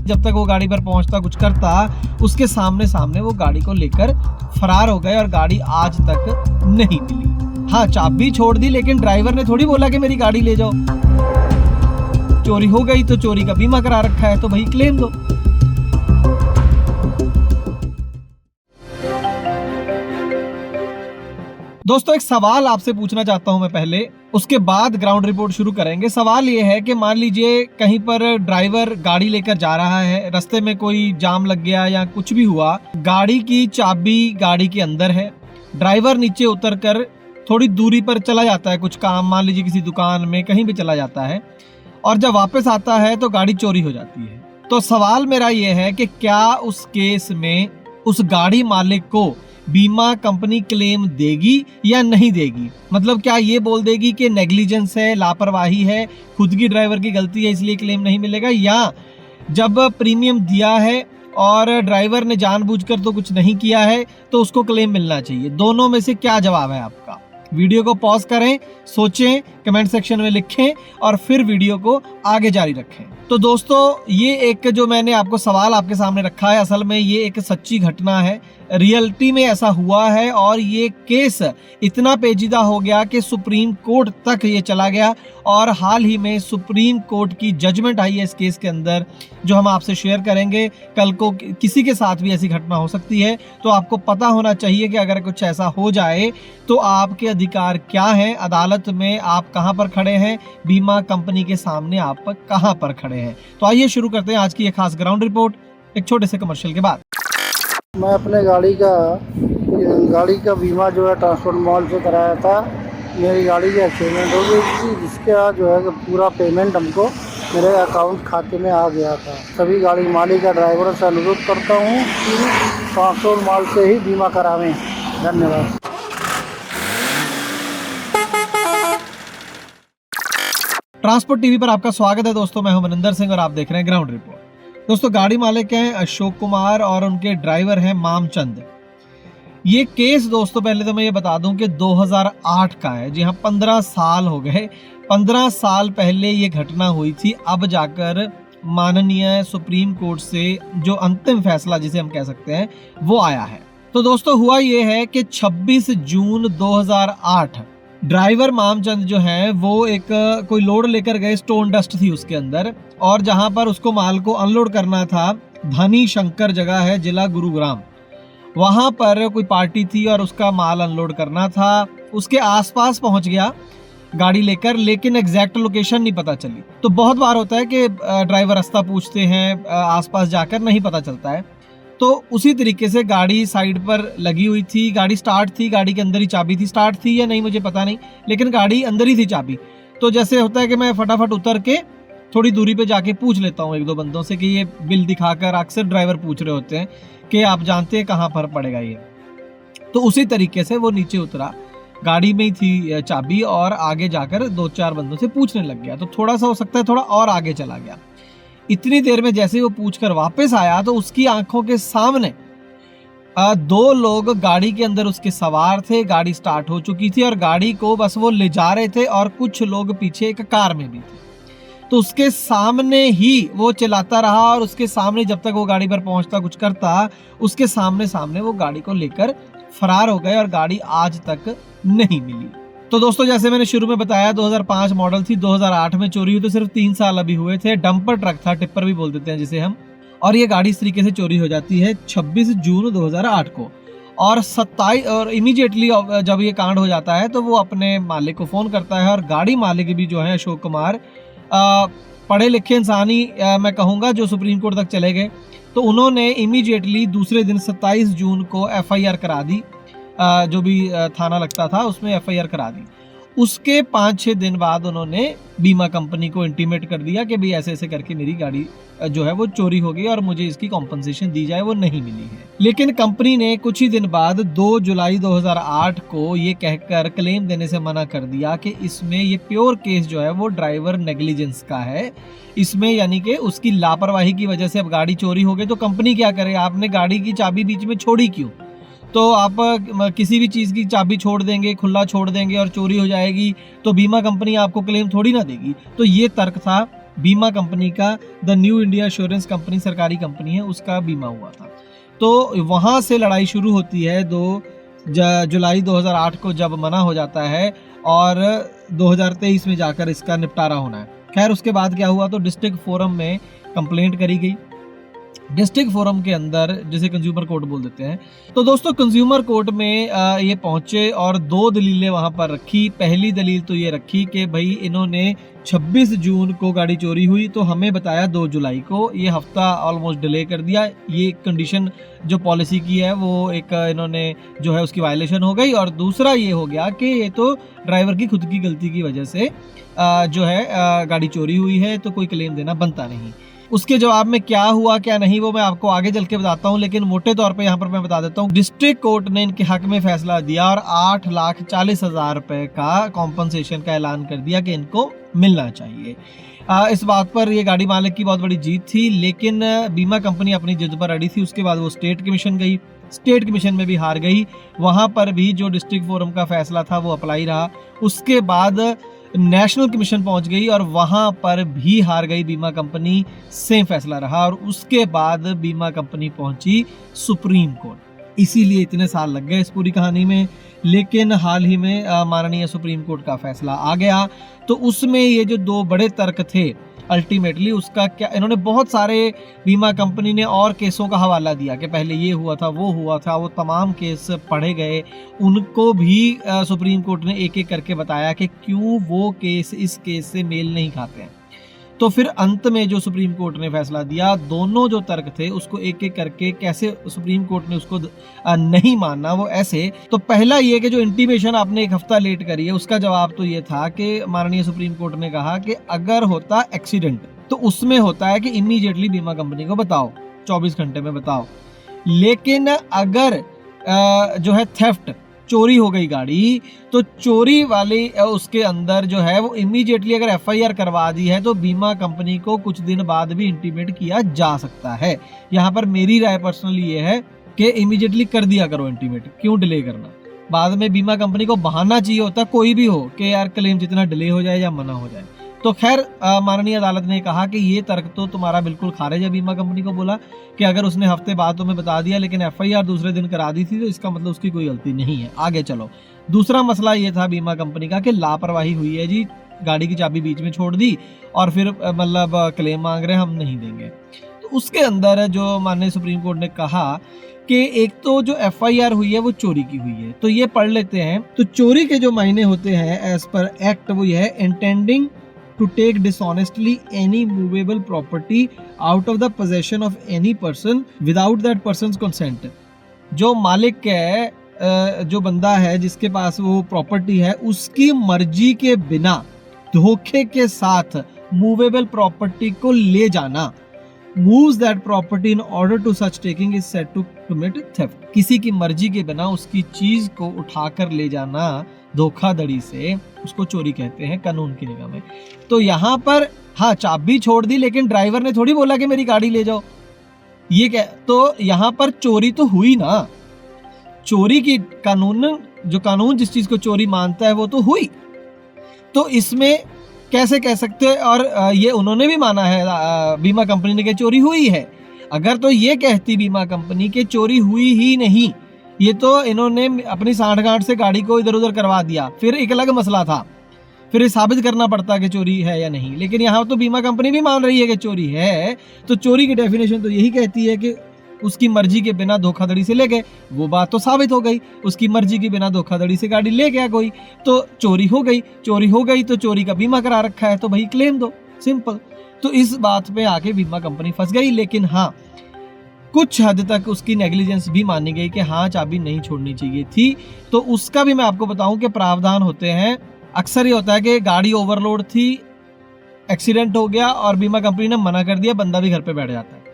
जब तक वो गाड़ी पर पहुंचता कुछ करता, उसके सामने सामने वो गाड़ी को लेकर फरार हो गए और गाड़ी आज तक नहीं मिली। हाँ, चाबी छोड़ दी, लेकिन ड्राइवर ने थोड़ी बोला कि मेरी गाड़ी ले जाओ। चोरी हो गई तो चोरी का बीमा करा रखा है, तो भाई क्लेम दो। दोस्तों, एक सवाल आपसे पूछना चाहता हूं मैं पहले, उसके बाद ग्राउंड रिपोर्ट शुरू करेंगे। सवाल ये है कि मान लीजिए कहीं पर ड्राइवर गाड़ी लेकर जा रहा है, रास्ते में कोई जाम लग गया या कुछ भी हुआ, गाड़ी की चाबी गाड़ी के अंदर है, ड्राइवर नीचे उतरकर थोड़ी दूरी पर चला जाता है, कुछ काम, मान लीजिए किसी दुकान में कहीं भी चला जाता है, और जब वापस आता है तो गाड़ी चोरी हो जाती है। तो सवाल मेरा ये है कि क्या उस केस में उस गाड़ी मालिक को बीमा कंपनी क्लेम देगी या नहीं देगी? मतलब क्या ये बोल देगी कि नेग्लिजेंस है, लापरवाही है, खुद की ड्राइवर की गलती है इसलिए क्लेम नहीं मिलेगा, या जब प्रीमियम दिया है और ड्राइवर ने जानबूझकर तो कुछ नहीं किया है तो उसको क्लेम मिलना चाहिए? दोनों में से क्या जवाब है आपका? वीडियो को पॉज करें, सोचें, कमेंट सेक्शन में लिखें और फिर वीडियो को आगे जारी रखें। तो दोस्तों, ये एक जो मैंने आपको सवाल आपके सामने रखा है, असल में ये एक सच्ची घटना है, रियलिटी में ऐसा हुआ है और ये केस इतना पेचीदा हो गया कि सुप्रीम कोर्ट तक ये चला गया और हाल ही में सुप्रीम कोर्ट की जजमेंट आई है इस केस के अंदर, जो हम आपसे शेयर करेंगे। कल को किसी के साथ भी ऐसी घटना हो सकती है, तो आपको पता होना चाहिए कि अगर कुछ ऐसा हो जाए तो आपके अधिकार क्या हैं, अदालत में आप कहां पर खड़े हैं, बीमा कंपनी के सामने आप कहां पर खड़े हैं। तो आइए शुरू करते हैं आज की ये खास ग्राउंड रिपोर्ट एक छोटे से कमर्शियल के बाद। मैं अपने गाड़ी का बीमा जो है ट्रांसपोर्ट मॉल से कराया था। मेरी गाड़ी की एक्सीडेंट हो गई थी, जिसके बाद जो है कि पूरा पेमेंट हमको मेरे अकाउंट खाते में आ गया था। सभी गाड़ी मालिक का ड्राइवरों से अनुरोध करता हूँ कि ट्रांसपोर्ट मॉल से ही बीमा करावें। धन्यवाद। ट्रांसपोर्ट टीवी पर आपका स्वागत है दोस्तों, मैं हूं मनिंदर सिंह और आप देख रहे हैं ग्राउंड रिपोर्ट। दोस्तों, गाड़ी मालिक हैं अशोक कुमार और उनके ड्राइवर हैं मामचंद। ये केस दोस्तों, पहले तो मैं ये बता दूं कि 2008 का है। जी हाँ, 15 साल हो गए। 15 साल पहले ये घटना हुई थी। अब जाकर माननीय सुप्रीम कोर्ट से जो अंतिम फैसला, जिसे हम कह सकते हैं, वो आया है। तो दोस्तों, हुआ ये है कि 26 जून 2008 ड्राइवर मामचंद जो है वो एक कोई लोड लेकर गए, स्टोन डस्ट थी उसके अंदर, और जहां पर उसको माल को अनलोड करना था, धनी शंकर जगह है, जिला गुरुग्राम, वहां पर कोई पार्टी थी और उसका माल अनलोड करना था। उसके आसपास पहुंच गया गाड़ी लेकर, लेकिन एग्जैक्ट लोकेशन नहीं पता चली। तो बहुत बार होता है कि ड्राइवर रास्ता पूछते हैं, आसपास जाकर नहीं पता चलता है। तो उसी तरीके से गाड़ी साइड पर लगी हुई थी, गाड़ी स्टार्ट थी, गाड़ी के अंदर ही चाबी थी, स्टार्ट थी या नहीं मुझे पता नहीं, लेकिन गाड़ी अंदर ही थी चाबी। तो जैसे होता है कि मैं फटाफट उतर के थोड़ी दूरी पे जाके पूछ लेता हूँ एक दो बंदों से कि ये बिल दिखाकर, अक्सर ड्राइवर पूछ रहे होते हैं कि आप जानते हैं कहाँ पर पड़ेगा ये। तो उसी तरीके से वो नीचे उतरा, गाड़ी में ही थी चाबी, और आगे जाकर 2-4 बंदों से पूछने लग गया। तो थोड़ा सा हो सकता है थोड़ा और आगे चला गया। इतनी देर में जैसे वो पूछकर वापस आया तो उसकी आंखों के सामने 2 लोग गाड़ी के अंदर उसके सवार थे। गाड़ी स्टार्ट हो चुकी थी और गाड़ी को बस वो ले जा रहे थे, और कुछ लोग पीछे एक कार में भी थे। तो उसके सामने ही वो चिल्लाता रहा, और उसके सामने जब तक वो गाड़ी पर पहुंचता कुछ करता, उसके सामने सामने वो गाड़ी को लेकर फरार हो गए और गाड़ी आज तक नहीं मिली। तो दोस्तों, जैसे मैंने शुरू में बताया, 2005 मॉडल थी, 2008 में चोरी हुई, तो सिर्फ 3 साल अभी हुए थे। डंपर ट्रक था, टिप्पर भी बोल देते हैं जिसे हम, और ये गाड़ी इस तरीके से चोरी हो जाती है 26 जून 2008 को। और 27 और इमीडिएटली जब ये कांड हो जाता है तो वो अपने मालिक को फोन करता है, और गाड़ी मालिक भी जो है अशोक कुमार, पढ़े लिखे इंसान ही मैं कहूँगा, जो सुप्रीम कोर्ट तक चले गए। तो उन्होंने इमीडिएटली दूसरे दिन 27 जून को FIR करा दी, जो भी थाना लगता था उसमें FIR करा दी। उसके 5-6 दिन बाद उन्होंने बीमा कंपनी को इंटीमेट कर दिया कि भाई ऐसे ऐसे करके मेरी गाड़ी जो है वो चोरी हो गई और मुझे इसकी कॉम्पनसेशन दी जाए, वो नहीं मिली है। लेकिन कंपनी ने कुछ ही दिन बाद 2 जुलाई 2008 को ये कहकर क्लेम देने से मना कर दिया कि इसमें ये प्योर केस जो है वो ड्राइवर नेग्लिजेंस का है। इसमें यानी कि उसकी लापरवाही की वजह से अब गाड़ी चोरी हो गई, तो कंपनी क्या करे, आपने गाड़ी की चाबी बीच में छोड़ी क्यों? तो आप किसी भी चीज़ की चाबी छोड़ देंगे, खुला छोड़ देंगे और चोरी हो जाएगी, तो बीमा कंपनी आपको क्लेम थोड़ी ना देगी। तो ये तर्क था बीमा कंपनी का, the new India insurance company सरकारी कंपनी है, उसका बीमा हुआ था। तो वहाँ से लड़ाई शुरू होती है। 2 जुलाई 2008 को जब मना हो जाता है और 2023 में जाकर इसका निपटारा होना है। खैर उसके बाद क्या हुआ, तो डिस्ट्रिक्ट फोरम में कंप्लेंट करी गई। डिस्ट्रिक्ट फोरम के अंदर, जिसे कंज्यूमर कोर्ट बोल देते हैं, तो दोस्तों कंज्यूमर कोर्ट में ये पहुंचे और 2 दलीलें वहां पर रखी। पहली दलील तो ये रखी कि भाई इन्होंने 26 जून को गाड़ी चोरी हुई तो हमें बताया 2 जुलाई को, ये हफ्ता ऑलमोस्ट डिले कर दिया। ये कंडीशन जो पॉलिसी की है वो एक इन्होंने जो है उसकी वायलेशन हो गई। और दूसरा ये हो गया कि ये तो ड्राइवर की खुद की गलती की वजह से जो है गाड़ी चोरी हुई है, तो कोई क्लेम देना बनता नहीं। उसके जवाब में क्या हुआ क्या नहीं वो मैं आपको आगे चल के बताता हूँ, लेकिन मोटे तौर पे यहाँ पर मैं बता देता हूँ। डिस्ट्रिक्ट कोर्ट ने इनके हक में फैसला दिया और 8,40,000 रुपए का कॉम्पनसेशन का ऐलान कर दिया कि इनको मिलना चाहिए। इस बात पर ये गाड़ी मालिक की बहुत बड़ी जीत थी, लेकिन बीमा कंपनी अपनी जिद पर अड़ी थी। उसके बाद वो स्टेट कमीशन गई, स्टेट कमीशन में भी हार गई। वहां पर भी जो डिस्ट्रिक्ट फोरम का फैसला था वो अप्लाई रहा। उसके बाद नेशनल कमीशन पहुंच गई और वहां पर भी हार गई बीमा कंपनी, सेम फैसला रहा। और उसके बाद बीमा कंपनी पहुंची सुप्रीम कोर्ट। इसीलिए इतने साल लग गए इस पूरी कहानी में, लेकिन हाल ही में माननीय सुप्रीम कोर्ट का फैसला आ गया। तो उसमें ये जो 2 बड़े तर्क थे, अल्टीमेटली उसका क्या, इन्होंने बहुत सारे, बीमा कंपनी ने और केसों का हवाला दिया कि पहले ये हुआ था वो हुआ था, वो तमाम केस पढ़े गए। उनको भी सुप्रीम कोर्ट ने एक एक करके बताया कि क्यों वो केस इस केस से मेल नहीं खाते हैं। तो फिर अंत में जो सुप्रीम कोर्ट ने फैसला दिया, दोनों जो तर्क थे उसको एक एक करके कैसे सुप्रीम कोर्ट ने उसको नहीं माना, वो ऐसे। तो पहला ये कि जो इंटीमेशन आपने 1 हफ्ता लेट करी है, उसका जवाब तो ये था कि माननीय सुप्रीम कोर्ट ने कहा कि अगर होता एक्सीडेंट तो उसमें होता है कि इमीडिएटली बीमा कंपनी को बताओ, 24 घंटे में बताओ। लेकिन अगर जो है थेफ्ट, चोरी हो गई गाड़ी, तो चोरी वाली उसके अंदर जो है वो इमीडिएटली अगर एफआईआर करवा दी है तो बीमा कंपनी को कुछ दिन बाद भी इंटीमेट किया जा सकता है। यहाँ पर मेरी राय पर्सनली ये है कि इमीडिएटली कर दिया करो इंटीमेट, क्यों डिले करना। बाद में बीमा कंपनी को बहाना चाहिए होता, कोई भी हो, कि यार क्लेम जितना डिले हो जाए या मना हो जाए। तो खैर माननीय अदालत ने कहा कि ये तर्क तो तुम्हारा बिल्कुल खारिज है। बीमा कंपनी को बोला कि अगर उसने हफ्ते बाद तुम्हें बता दिया लेकिन एफआईआर दूसरे दिन करा दी थी तो इसका मतलब उसकी कोई गलती नहीं है, आगे चलो। दूसरा मसला ये था बीमा कंपनी का कि लापरवाही हुई है जी, गाड़ी की चाबी बीच में छोड़ दी और फिर मतलब क्लेम मांग रहे हैं, हम नहीं देंगे। तो उसके अंदर जो माननीय सुप्रीम कोर्ट ने कहा कि एक तो जो एफआईआर हुई है वो चोरी की हुई है, तो ये पढ़ लेते हैं। तो चोरी के जो मायने होते हैं एज पर एक्ट, वो ये है intending to take dishonestly any movable property out of the possession of any person without that person's consent। जो मालिक है, जो बंदा है जिसके पास वो प्रॉपर्टी है, उसकी मर्जी के बिना धोखे के साथ मूवेबल प्रॉपर्टी को ले जाना, moves that property in order to such taking is said to commit theft। किसी की मर्जी के बिना उसकी चीज को उठाकर ले जाना धोखाधड़ी से, उसको चोरी कहते हैं कानून की निगाह में। तो यहाँ पर हाँ चाबी छोड़ दी, लेकिन ड्राइवर ने थोड़ी बोला कि मेरी गाड़ी ले जाओ, ये क्या। तो यहाँ पर चोरी तो हुई ना, चोरी की कानून जिस चीज को चोरी मानता है वो तो हुई। तो इसमें कैसे कह सकते हैं, और ये उन्होंने भी माना है बीमा कंपनी ने कि चोरी हुई है। अगर तो ये कहती बीमा कंपनी कि चोरी हुई ही नहीं, ये तो इन्होंने अपनी सांठगांठ से गाड़ी को इधर उधर करवा दिया, फिर एक अलग मसला था, फिर ये साबित करना पड़ता कि चोरी है या नहीं। लेकिन यहाँ तो बीमा कंपनी भी मान रही है कि चोरी है। तो चोरी की डेफिनेशन तो यही कहती है कि उसकी मर्जी के बिना धोखाधड़ी से ले गए, वो बात तो साबित हो गई। उसकी मर्जी के बिना धोखाधड़ी से गाड़ी ले गया कोई, तो चोरी हो गई। चोरी हो गई तो चोरी का बीमा करा रखा है तो भाई क्लेम दो, सिंपल। तो इस बात पे आके बीमा कंपनी फंस गई। लेकिन हाँ, कुछ हद तक उसकी नेग्लिजेंस भी मानी गई कि हाँ चाबी नहीं छोड़नी चाहिए थी। तो उसका भी मैं आपको बताऊं कि प्रावधान होते हैं। अक्सर ये होता है कि गाड़ी ओवरलोड थी, एक्सीडेंट हो गया और बीमा कंपनी ने मना कर दिया, बंदा भी घर पे बैठ जाता है।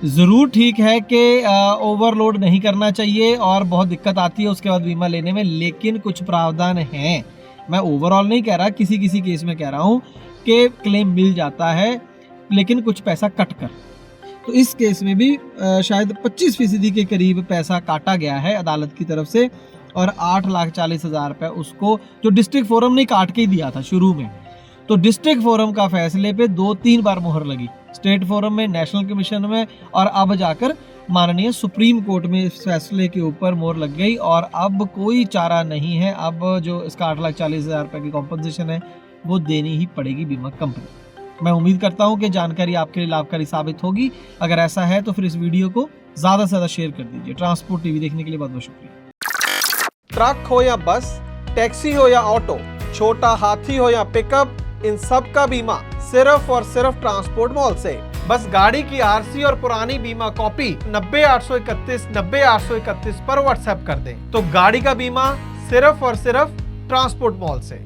ज़रूर ठीक है कि ओवरलोड नहीं करना चाहिए और बहुत दिक्कत आती है उसके बाद बीमा लेने में, लेकिन कुछ प्रावधान हैं। मैं ओवरऑल नहीं कह रहा, किसी किसी केस में कह रहा हूँ कि क्लेम मिल जाता है, लेकिन कुछ पैसा कट कर। तो इस केस में भी शायद 25% के करीब पैसा काटा गया है अदालत की तरफ से, और 8,40,000 रुपये उसको, जो डिस्ट्रिक्ट फोरम ने काट के ही दिया था शुरू में। तो डिस्ट्रिक्ट फोरम का फैसले पे 2-3 बार मोहर लगी, स्टेट फोरम में, नेशनल कमीशन में, और अब जाकर माननीय सुप्रीम कोर्ट में इस फैसले के ऊपर मोहर लग गई। और अब कोई चारा नहीं है, अब जो इसका 8,40,000 रुपए की कॉम्पनसेशन है वो देनी ही पड़ेगी बीमा कंपनी। मैं उम्मीद करता हूं कि जानकारी आपके लिए लाभकारी साबित होगी। अगर ऐसा है तो फिर इस वीडियो को ज्यादा से ज्यादा शेयर कर दीजिए। ट्रांसपोर्ट टीवी देखने के लिए बहुत बहुत शुक्रिया। ट्रक हो या बस, टैक्सी हो या ऑटो, छोटा हाथी हो या पिकअप, इन सब का बीमा सिर्फ और सिर्फ ट्रांसपोर्ट मॉल से। बस गाड़ी की आरसी और पुरानी बीमा कॉपी 90-831 90-831 पर व्हाट्सएप कर दें, तो गाड़ी का बीमा सिर्फ और सिर्फ ट्रांसपोर्ट मॉल से।